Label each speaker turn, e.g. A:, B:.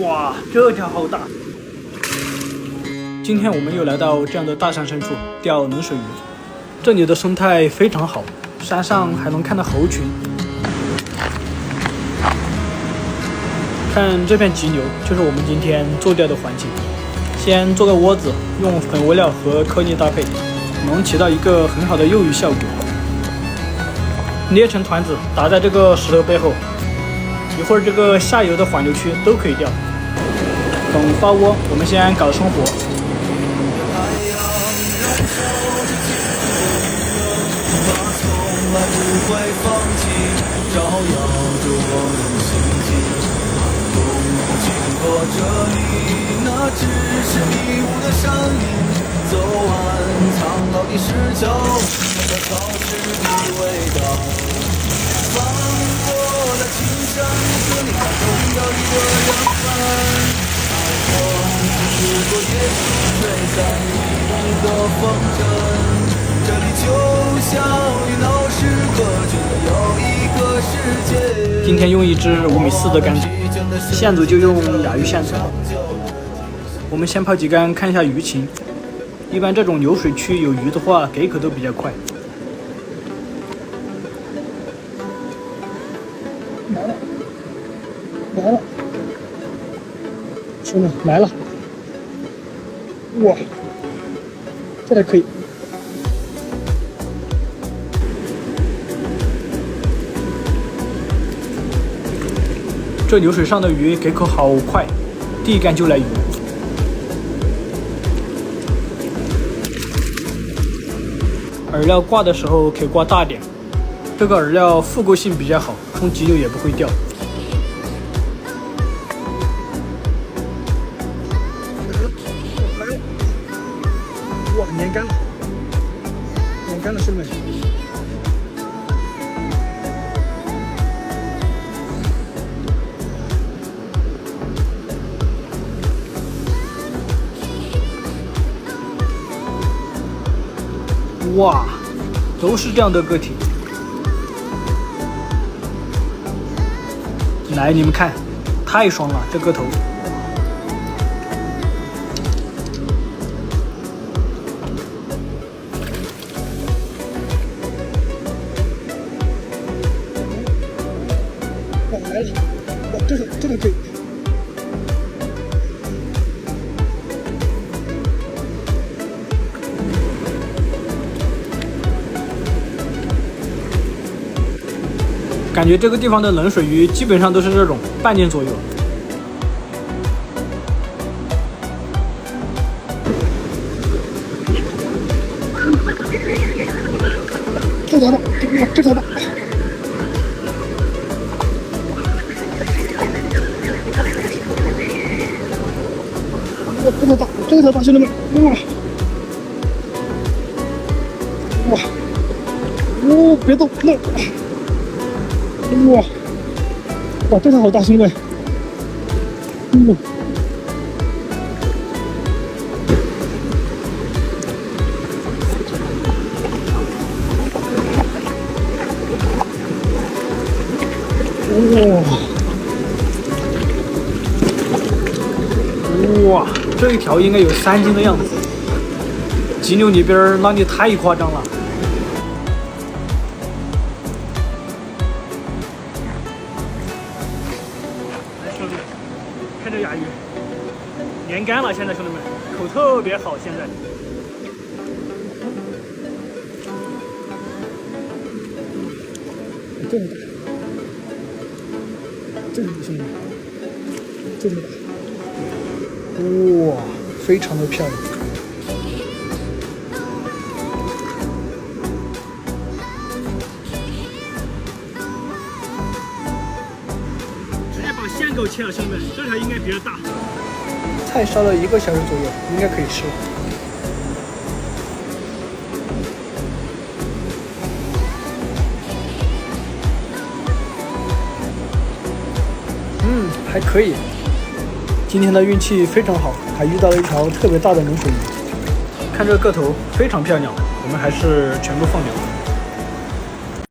A: 哇，这条好大！今天我们又来到这样的大山深处钓冷水鱼，这里的生态非常好，山上还能看到猴群。看这片急流，就是我们今天做钓的环境。先做个窝子，用粉窝料和颗粒搭配，能起到一个很好的诱鱼效果。捏成团子，打在这个石头背后，一会儿这个下游的缓流区都可以钓。等发窝，我们先搞生火。
B: 这里那只是迷雾的山林，走完苍老的石桥，闻到潮湿的味道。翻过了青山，和你看风摇曳的阳帆，海风拂过叶子，吹散你的风筝。这里就像与闹市隔绝的又一个世界。
A: 今天用一只5.4米的杆子，线组就用哑鱼线组。我们先抛几竿看一下鱼情，一般这种流水区有鱼的话，给口都比较快。来了，兄弟来了！哇，这还可以。这流水上的鱼给口好快，第一竿就来鱼。饵料挂的时候可以挂大点，这个饵料复购性比较好，冲急流也不会掉。哇，粘干了，粘干了，兄弟们！哇，都是这样的个体。来，你们看，太爽了，这个头。哇，来了！哇，这个可以。感觉这个地方的冷水鱼基本上都是这种半斤左右。这条大，这条大。哇，这条大，这条大，兄弟们！哇！哦，别动，别动！哇，哇，这条好大，兄弟们！哇，这一条应该有3斤的样子。急流里边那里太夸张了。看这哑鱼，粘干了，现在兄弟们，口特别好，现在。这么大，这么大，兄弟们，这么大，哇，非常的漂亮。线狗切了，兄弟们，这条应该比较大。菜烧了1个小时左右，应该可以吃了。还可以。今天的运气非常好，还遇到了一条特别大的冷水鱼。看这个个头非常漂亮，我们还是全部放掉。